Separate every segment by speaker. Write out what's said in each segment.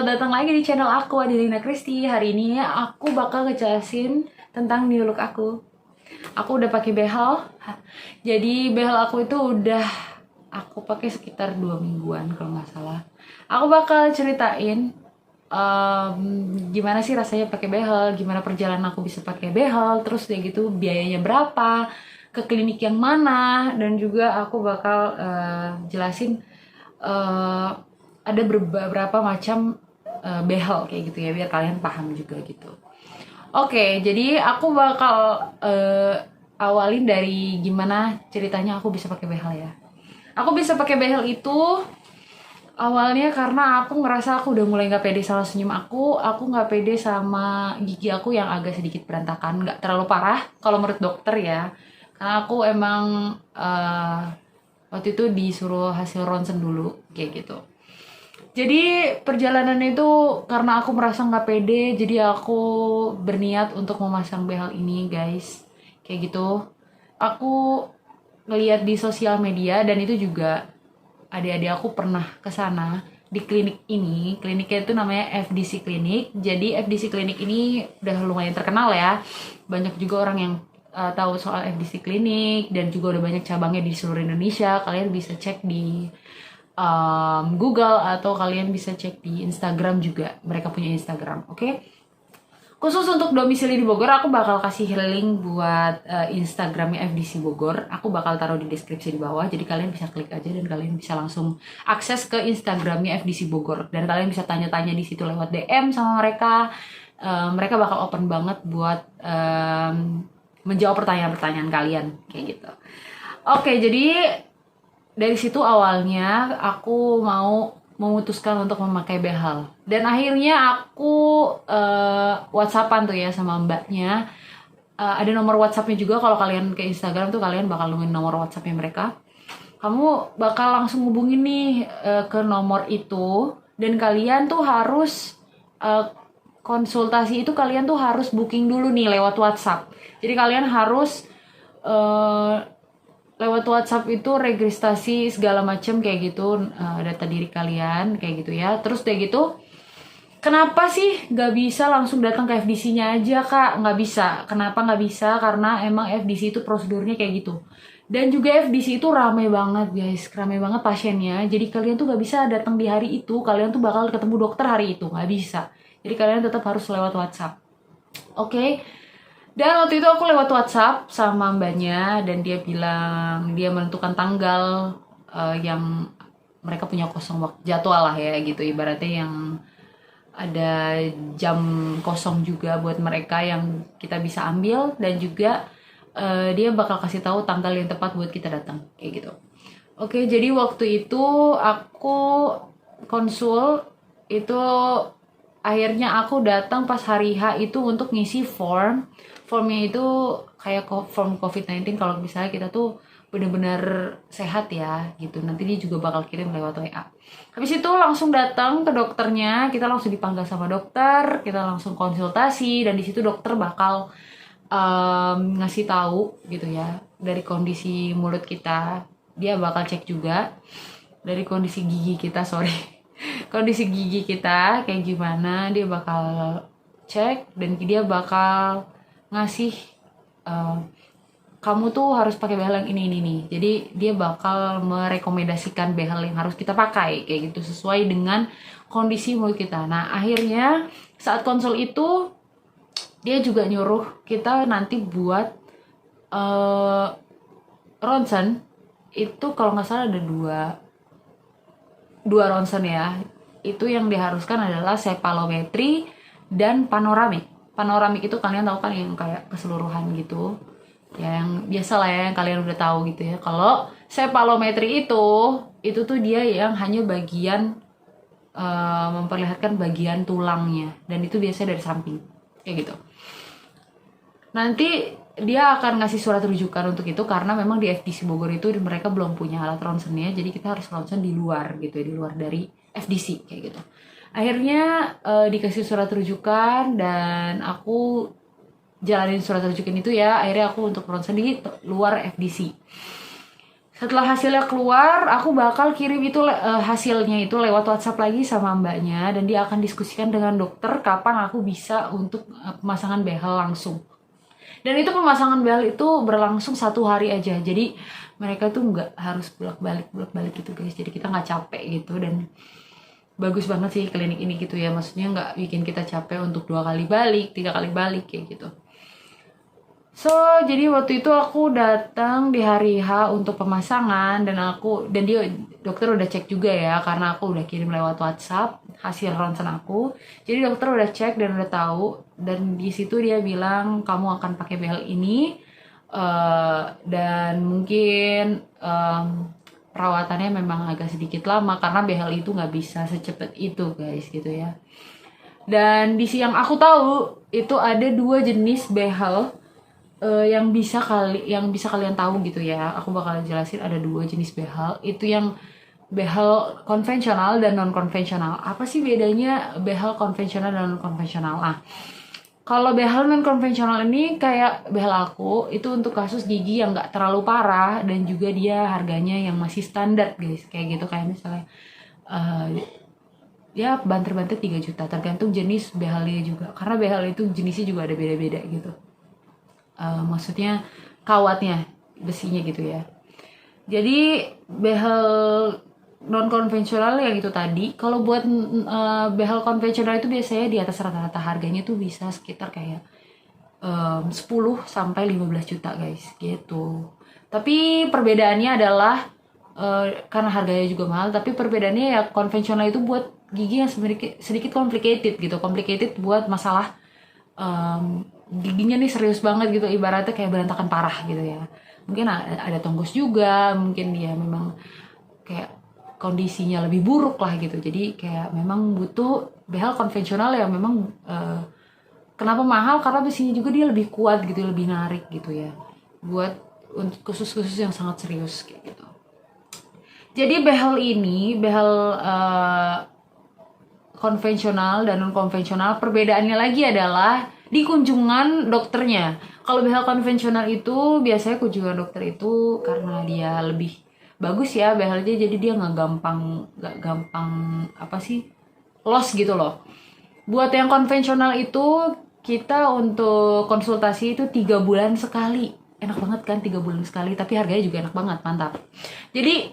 Speaker 1: selamat datang lagi di channel aku, Adelina Christy. Hari ini aku bakal ngejelasin tentang new look aku. Aku udah pakai behel. Jadi behel aku itu udah aku pakai sekitar 2 mingguan kalau nggak salah. Aku bakal ceritain gimana sih rasanya pakai behel, gimana perjalanan aku bisa pakai behel, terus kayak gitu biayanya berapa, ke klinik yang mana, dan juga aku bakal jelasin ada beberapa macam behel kayak gitu ya, biar kalian paham juga gitu. Oke, jadi aku bakal awalin dari gimana ceritanya aku bisa pakai behel ya. Aku bisa pakai behel itu awalnya karena aku ngerasa aku udah mulai nggak pede sama senyum aku nggak pede sama gigi aku yang agak sedikit berantakan, nggak terlalu parah kalau menurut dokter ya. Karena aku emang waktu itu disuruh hasil ronsen dulu kayak gitu. Jadi perjalanan itu karena aku merasa nggak pede, jadi aku berniat untuk memasang behel ini, guys. Kayak gitu. Aku ngeliat di sosial media dan itu juga adik-adik aku pernah ke sana di klinik ini. Kliniknya itu namanya FDC Klinik. Jadi FDC Klinik ini udah lumayan terkenal ya. Banyak juga orang yang tahu soal FDC Klinik dan juga udah banyak cabangnya di seluruh Indonesia. Kalian bisa cek di Google atau kalian bisa cek di Instagram juga, mereka punya Instagram. Oke. Khusus untuk domisili di Bogor, aku bakal kasih link buat Instagramnya FDC Bogor. Aku bakal taruh di deskripsi di bawah, jadi kalian bisa klik aja dan kalian bisa langsung akses ke Instagramnya FDC Bogor. Dan kalian bisa tanya-tanya di situ lewat DM sama mereka. Mereka bakal open banget buat menjawab pertanyaan-pertanyaan kalian kayak gitu. Oke, jadi dari situ awalnya aku mau memutuskan untuk memakai behel, dan akhirnya aku WhatsAppan tuh ya sama mbaknya. Ada nomor WhatsAppnya juga, kalau kalian ke Instagram tuh kalian bakal nemuin nomor WhatsAppnya mereka. Kamu bakal langsung hubungin nih ke nomor itu, dan kalian tuh harus konsultasi itu kalian tuh harus booking dulu nih lewat WhatsApp. Jadi kalian harus lewat WhatsApp itu registrasi segala macam kayak gitu, data diri kalian kayak gitu ya. Terus kayak gitu, kenapa sih nggak bisa langsung datang ke FDC-nya aja, Kak? Nggak bisa. Kenapa nggak bisa? Karena emang FDC itu prosedurnya kayak gitu. Dan juga FDC itu rame banget, guys. Rame banget pasiennya. Jadi kalian tuh nggak bisa datang di hari itu. Kalian tuh bakal ketemu dokter hari itu. Nggak bisa. Jadi kalian tetap harus lewat WhatsApp. Oke? Dan waktu itu aku lewat WhatsApp sama mbaknya, dan dia bilang dia menentukan tanggal yang mereka punya kosong waktu jadwal lah ya gitu, ibaratnya yang ada jam kosong juga buat mereka yang kita bisa ambil, dan juga dia bakal kasih tahu tanggal yang tepat buat kita datang kayak gitu. Oke, jadi waktu itu aku konsul itu, akhirnya aku datang pas hari H itu untuk ngisi formnya itu kayak form COVID-19, kalau misalnya kita tuh bener-bener sehat ya gitu. Nanti dia juga bakal kirim lewat WA. Habis itu langsung datang ke dokternya, kita langsung dipanggil sama dokter, kita langsung konsultasi, dan di situ dokter bakal ngasih tahu gitu ya dari kondisi mulut kita. Dia bakal cek juga dari kondisi gigi kita, kondisi gigi kita kayak gimana, dia bakal cek, dan dia bakal ngasih kamu tuh harus pakai behel yang ini nih. Jadi dia bakal merekomendasikan behel yang harus kita pakai kayak gitu sesuai dengan kondisi mulut kita. Nah, akhirnya saat konsul itu dia juga nyuruh kita nanti buat ronsen. Itu kalau nggak salah ada dua ronsen ya. Itu yang diharuskan adalah cepalometri dan panoramik. Panoramik itu kalian tahu kan, yang kayak keseluruhan gitu ya, yang biasa lah ya, yang kalian udah tahu gitu ya. Kalau cepalometri itu tuh dia yang hanya bagian memperlihatkan bagian tulangnya, dan itu biasanya dari samping kayak gitu. Nanti dia akan ngasih surat rujukan untuk itu, karena memang di FDC Bogor itu mereka belum punya alat ronsennya, jadi kita harus ronsen di luar gitu ya, di luar dari FDC kayak gitu. Akhirnya dikasih surat rujukan, dan aku jalanin surat rujukan itu ya. Akhirnya aku untuk ronsen di luar FDC. Setelah hasilnya keluar, aku bakal kirim itu hasilnya itu lewat WhatsApp lagi sama mbaknya, dan dia akan diskusikan dengan dokter kapan aku bisa untuk pemasangan behel langsung. Dan itu pemasangan behel itu berlangsung 1 hari aja, jadi mereka tuh nggak harus bolak-balik gitu guys, jadi kita nggak capek gitu. Dan bagus banget sih klinik ini gitu ya, maksudnya nggak bikin kita capek untuk 2 kali balik, 3 kali balik kayak gitu. So, jadi waktu itu aku datang di hari H untuk pemasangan, dan dia dokter udah cek juga ya, karena aku udah kirim lewat WhatsApp hasil ronsen aku. Jadi dokter udah cek dan udah tahu, dan di situ dia bilang kamu akan pakai behel ini, dan mungkin perawatannya memang agak sedikit lama karena behel itu nggak bisa secepat itu guys gitu ya. Dan di siang aku tahu itu ada 2 jenis behel yang bisa kalian tahu gitu ya. Aku bakal jelasin ada 2 jenis behel. Itu yang behel konvensional dan non konvensional. Apa sih bedanya behel konvensional dan non konvensional? Kalau behel non konvensional ini kayak behel aku, itu untuk kasus gigi yang nggak terlalu parah dan juga dia harganya yang masih standar guys. Kayak gitu, kayak misalnya ya banter-banter 3 juta, tergantung jenis behelnya juga. Karena behel itu jenisnya juga ada beda-beda gitu. Maksudnya kawatnya, besinya gitu ya. Jadi behel non konvensional yang itu tadi, kalau buat behel konvensional itu biasanya di atas rata-rata harganya tuh bisa sekitar kayak 10 sampai 15 juta guys gitu. Tapi perbedaannya adalah karena harganya juga mahal, tapi perbedaannya ya konvensional itu buat gigi yang sedikit complicated gitu, complicated buat masalah giginya nih serius banget gitu, ibaratnya kayak berantakan parah gitu ya. Mungkin ada tonggos juga, mungkin dia memang kayak kondisinya lebih buruk lah gitu. Jadi kayak memang butuh behel konvensional yang memang kenapa mahal, karena besinya juga dia lebih kuat gitu, lebih narik gitu ya, buat untuk khusus-khusus yang sangat serius kayak gitu. Jadi behel ini, behel konvensional dan non konvensional, perbedaannya lagi adalah di kunjungan dokternya. Kalau behel konvensional itu biasanya kunjungan dokter itu karena dia lebih bagus ya behelnya, jadi dia nggak gampang apa sih loss gitu loh. Buat yang konvensional itu kita untuk konsultasi itu 3 bulan sekali. Enak banget kan 3 bulan sekali, tapi harganya juga enak banget, mantap. Jadi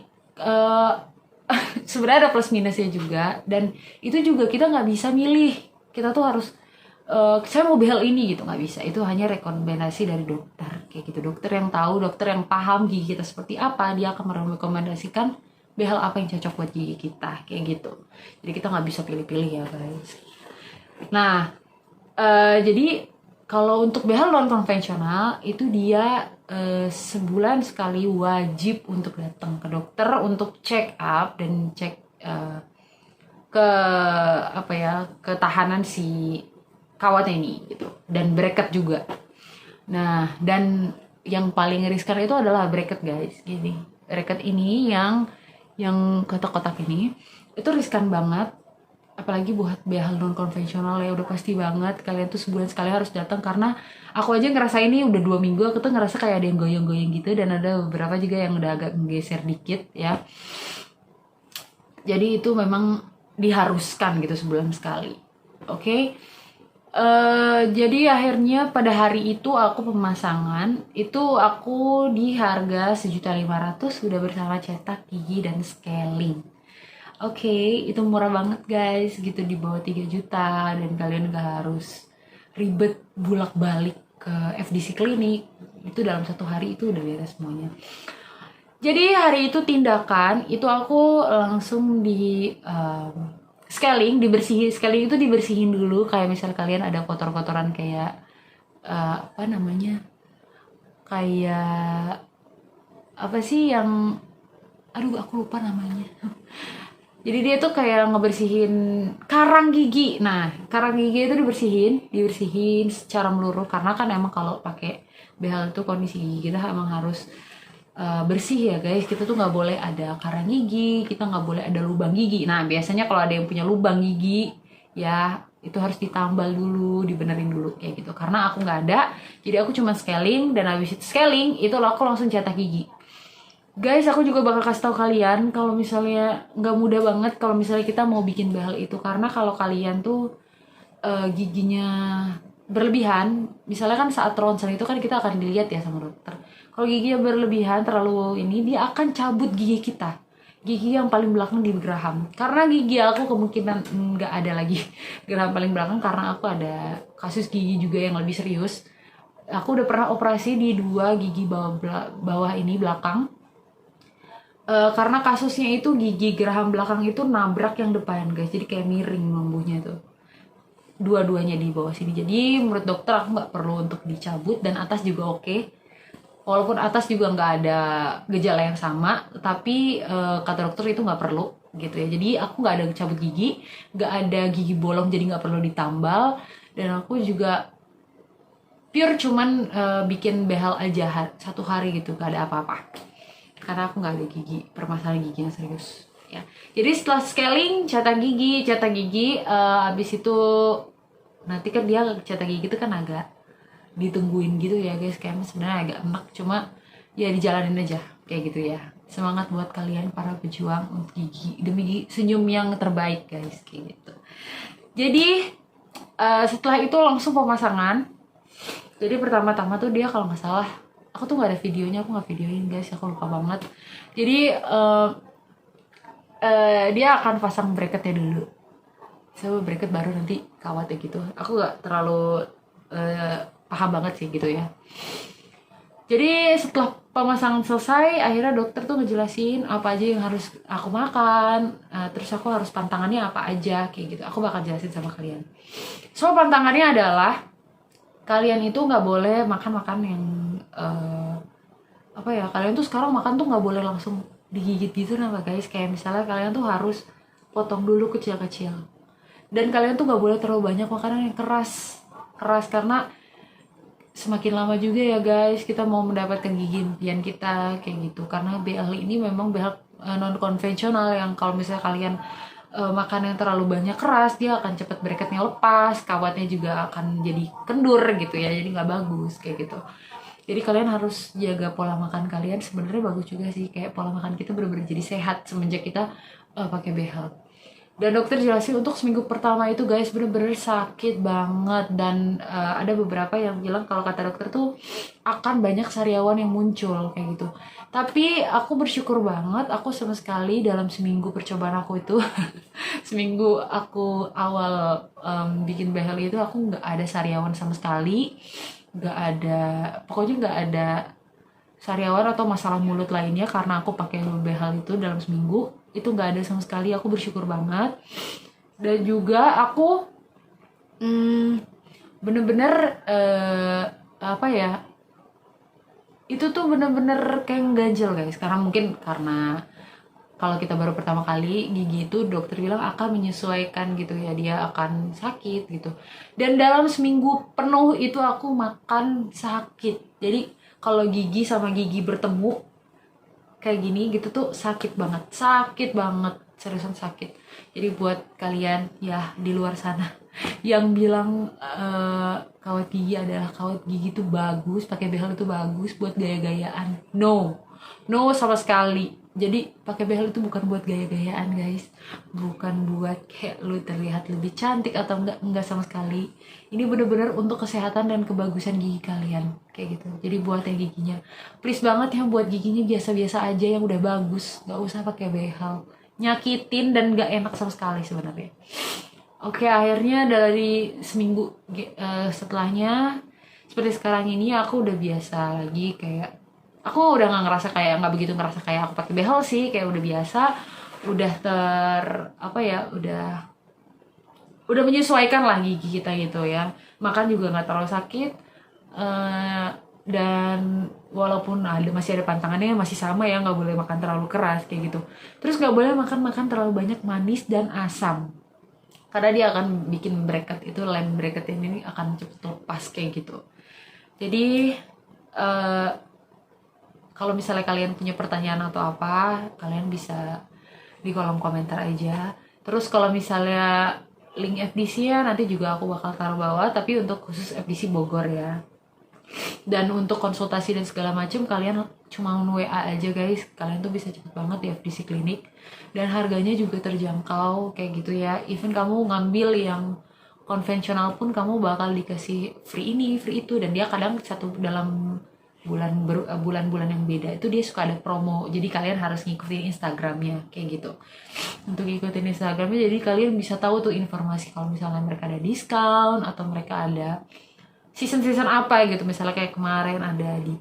Speaker 1: sebenarnya ada plus minusnya juga, dan itu juga kita nggak bisa milih. Kita tuh harus saya mau behel ini gitu, nggak bisa. Itu hanya rekomendasi dari dokter kayak gitu. Dokter yang tahu, dokter yang paham gigi kita seperti apa, dia akan merekomendasikan behel apa yang cocok buat gigi kita kayak gitu. Jadi kita nggak bisa pilih-pilih ya guys. Nah jadi kalau untuk behel non konvensional itu dia sebulan sekali wajib untuk datang ke dokter untuk check up dan cek ke apa ya, ketahanan si kawatnya ini gitu, dan bracket juga. Nah, dan yang paling riskan itu adalah bracket guys. Gini, bracket ini yang kotak-kotak ini itu riskan banget, apalagi buat behel non konvensional ya. Udah pasti banget kalian tuh sebulan sekali harus datang, karena aku aja ngerasa ini udah 2 minggu aku tuh ngerasa kayak ada yang goyang-goyang gitu, dan ada beberapa juga yang udah agak menggeser dikit ya. Jadi itu memang diharuskan gitu sebulan sekali. Oke. Jadi akhirnya pada hari itu aku pemasangan itu aku di harga 1.500.000 sudah bersama cetak gigi dan scaling. Oke, itu murah banget guys gitu, di bawah 3 juta, dan kalian gak harus ribet bolak-balik ke FDC klinik. Itu dalam 1 hari itu udah beres semuanya. Jadi hari itu tindakan itu aku langsung di scaling, dibersihin. Scaling itu dibersihin dulu, kayak misal kalian ada kotor-kotoran kayak apa namanya, kayak apa sih yang, aduh aku lupa namanya. Jadi dia tuh kayak ngebersihin karang gigi. Nah, karang gigi itu dibersihin secara menyeluruh, karena kan emang kalau pakai behel itu kondisi gigi kita emang harus bersih ya guys. Kita tuh nggak boleh ada karang gigi, kita nggak boleh ada lubang gigi. Nah, biasanya kalau ada yang punya lubang gigi ya itu harus ditambal dulu, dibenerin dulu kayak gitu. Karena aku nggak ada, jadi aku cuma scaling, dan habis itu scaling itu aku langsung cetak gigi. Guys, aku juga bakal kasih tahu kalian kalau misalnya nggak mudah banget kalau misalnya kita mau bikin behel itu, karena kalau kalian tuh giginya berlebihan, misalnya kan saat ronsen itu kan kita akan dilihat ya sama dokter. Kalau giginya berlebihan terlalu ini, dia akan cabut gigi kita, gigi yang paling belakang di geraham. Karena gigi aku kemungkinan nggak ada lagi geraham paling belakang karena aku ada kasus gigi juga yang lebih serius. Aku udah pernah operasi di dua gigi bawah ini belakang. Karena kasusnya itu gigi geraham belakang itu nabrak yang depan guys, jadi kayak miring numbuhnya tuh dua-duanya di bawah sini. Jadi menurut dokter aku nggak perlu untuk dicabut, dan atas juga oke. Walaupun atas juga nggak ada gejala yang sama, tapi kata dokter itu nggak perlu gitu ya. Jadi aku nggak ada cabut gigi, nggak ada gigi bolong, jadi nggak perlu ditambal. Dan aku juga pure cuman bikin behel aja satu hari gitu, gak ada apa-apa. Karena aku nggak ada gigi, permasalahan gigi yang serius ya. Jadi setelah scaling cetak gigi, abis itu nanti kan dia cetak gigi itu kan agak ditungguin gitu ya guys, kayak sebenarnya agak enak, cuma ya dijalanin aja kayak gitu ya. Semangat buat kalian para pejuang untuk gigi, demi senyum yang terbaik guys, kayak gitu. Jadi setelah itu langsung pemasangan. Jadi pertama-tama tuh dia kalau nggak salah, aku tuh nggak ada videonya, aku nggak videoin guys, aku lupa banget. Jadi dia akan pasang bracketnya dulu, bracket baru nanti kawatnya gitu. Aku nggak terlalu paham banget sih gitu ya. Jadi setelah pemasangan selesai, akhirnya dokter tuh ngejelasin apa aja yang harus aku makan, terus aku harus pantangannya apa aja kayak gitu. Aku bakal jelasin sama kalian. So pantangannya adalah kalian itu nggak boleh makan yang apa ya, kalian tuh sekarang makan tuh nggak boleh langsung digigit gitu nama guys. Kayak misalnya kalian tuh harus potong dulu kecil-kecil, dan kalian tuh nggak boleh terlalu banyak makanan yang keras karena semakin lama juga ya guys kita mau mendapatkan gigi impian kita kayak gitu. Karena BL ini memang BL non konvensional yang kalau misalnya kalian makan yang terlalu banyak keras, dia akan cepet bracketnya lepas, kawatnya juga akan jadi kendur gitu ya, jadi nggak bagus kayak gitu. Jadi kalian harus jaga pola makan kalian. Sebenarnya bagus juga sih, kayak pola makan kita benar-benar jadi sehat semenjak kita pakai behel. Dan dokter jelasin untuk seminggu pertama itu guys bener-bener sakit banget, dan ada beberapa yang bilang kalau kata dokter tuh akan banyak sariawan yang muncul kayak gitu. Tapi aku bersyukur banget, aku sama sekali dalam seminggu percobaan aku itu seminggu aku awal bikin behel itu aku nggak ada sariawan sama sekali, nggak ada, pokoknya nggak ada sariawan atau masalah mulut lainnya karena aku pakai behel itu dalam seminggu itu nggak ada sama sekali. Aku bersyukur banget. Dan juga aku bener-bener apa ya, itu tuh bener-bener kayak ganjel guys, karena mungkin karena kalau kita baru pertama kali gigi itu dokter bilang akan menyesuaikan gitu ya, dia akan sakit gitu. Dan dalam seminggu penuh itu aku makan sakit. Jadi kalau gigi sama gigi bertemu kayak gini gitu tuh sakit banget, seriusan sakit. Jadi buat kalian ya di luar sana yang bilang kawat gigi adalah kawat gigi tuh bagus, pakai behel itu bagus buat gaya-gayaan, no sama sekali. Jadi pakai behel itu bukan buat gaya-gayaan guys, bukan buat kayak lu terlihat lebih cantik atau enggak sama sekali. Ini bener-bener untuk kesehatan dan kebagusan gigi kalian kayak gitu. Jadi buat yang giginya, please banget yang buat giginya biasa-biasa aja yang udah bagus, nggak usah pakai behel, nyakitin dan nggak enak sama sekali sebenarnya. Oke, akhirnya dari seminggu setelahnya seperti sekarang ini aku udah biasa lagi, kayak aku udah nggak begitu ngerasa kayak aku pakai behel sih, kayak udah biasa, udah udah menyesuaikan lah gigi kita gitu ya. Makan juga nggak terlalu sakit, dan walaupun masih ada pantangannya masih sama ya, nggak boleh makan terlalu keras kayak gitu. Terus nggak boleh makan terlalu banyak manis dan asam, karena dia akan bikin bracket itu, lem bracket ini akan cepet lepas kayak gitu. Jadi kalau misalnya kalian punya pertanyaan atau apa, kalian bisa di kolom komentar aja. Terus kalau misalnya link FDC-nya nanti juga aku bakal taruh bawah, tapi untuk khusus FDC Bogor ya. Dan untuk konsultasi dan segala macam kalian cuma WA aja guys, kalian tuh bisa cepet banget di FDC Klinik, dan harganya juga terjangkau kayak gitu ya. Even kamu ngambil yang konvensional pun kamu bakal dikasih free ini free itu, dan dia kadang satu dalam bulan-bulan yang beda itu dia suka ada promo, jadi kalian harus ngikutin Instagramnya kayak gitu. Untuk ngikutin Instagramnya jadi kalian bisa tahu tuh informasi kalau misalnya mereka ada diskon atau mereka ada season apa gitu. Misalnya kayak kemarin ada di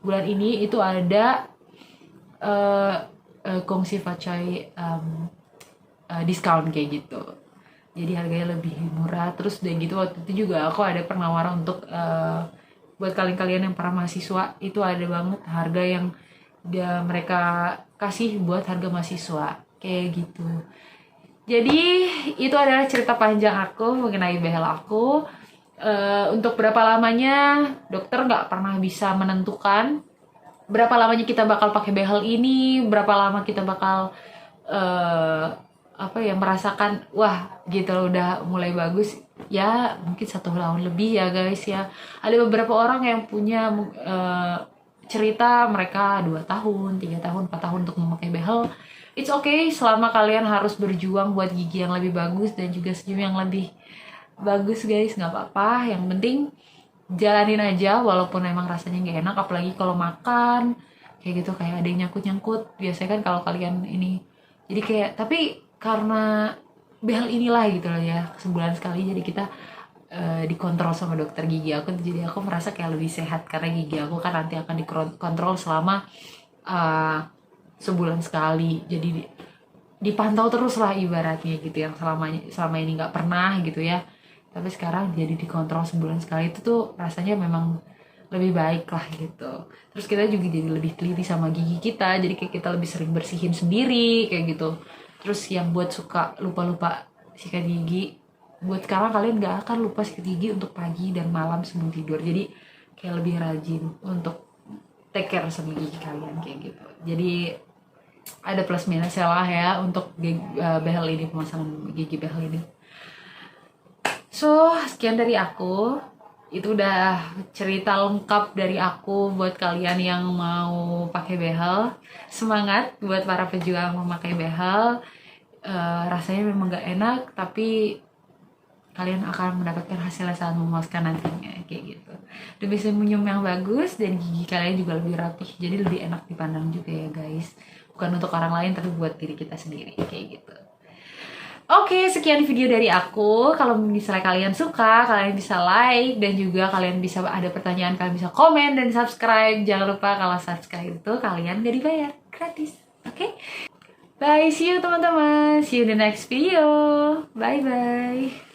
Speaker 1: bulan ini itu ada Gongsi Facai diskon kayak gitu, jadi harganya lebih murah. Terus udah gitu waktu itu juga aku ada penawaran untuk buat kalian yang para mahasiswa, itu ada banget harga yang mereka kasih buat harga mahasiswa kayak gitu. Jadi itu adalah cerita panjang aku mengenai behel aku. Untuk berapa lamanya dokter nggak pernah bisa menentukan berapa lamanya kita bakal pakai behel ini, berapa lama kita bakal merasakan wah gitu udah mulai bagus ya, mungkin 1 tahun lebih ya guys ya. Ada beberapa orang yang punya cerita mereka 2 tahun, 3 tahun, 4 tahun untuk memakai behel. It's okay selama kalian harus berjuang buat gigi yang lebih bagus dan juga senyum yang lebih bagus guys, nggak apa-apa. Yang penting jalanin aja walaupun emang rasanya nggak enak, apalagi kalau makan kayak gitu, kayak ada yang nyangkut biasanya kan kalau kalian ini. Jadi kayak, tapi karena behel inilah gitu loh ya, sebulan sekali, jadi kita dikontrol sama dokter gigi aku, jadi aku merasa kayak lebih sehat karena gigi aku kan nanti akan dikontrol selama sebulan sekali, jadi dipantau terus lah ibaratnya gitu, yang selama ini nggak pernah gitu ya, tapi sekarang jadi dikontrol sebulan sekali. Itu tuh rasanya memang lebih baik lah gitu. Terus kita juga jadi lebih teliti sama gigi kita, jadi kayak kita lebih sering bersihin sendiri kayak gitu. Terus yang buat suka lupa-lupa sikat gigi, buat sekarang kalian gak akan lupa sikat gigi untuk pagi dan malam sebelum tidur, jadi kayak lebih rajin untuk take care sama gigi kalian kayak gitu. Jadi ada plus minusnya lah ya untuk behel ini, pemasangan gigi behel ini. So sekian dari aku, itu udah cerita lengkap dari aku buat kalian yang mau pakai behel. Semangat buat para pejuang memakai behel. Rasanya memang gak enak, tapi kalian akan mendapatkan hasil yang sangat memuaskan nantinya kayak gitu. Demi senyum yang bagus dan gigi kalian juga lebih rapih, jadi lebih enak dipandang juga ya guys. Bukan untuk orang lain tapi buat diri kita sendiri kayak gitu. Oke, sekian video dari aku. Kalau misalnya kalian suka, kalian bisa like, dan juga kalian bisa ada pertanyaan, kalian bisa komen dan subscribe. Jangan lupa kalau subscribe itu kalian gak dibayar, gratis. Oke? Bye, see you teman-teman. See you in the next video. Bye-bye.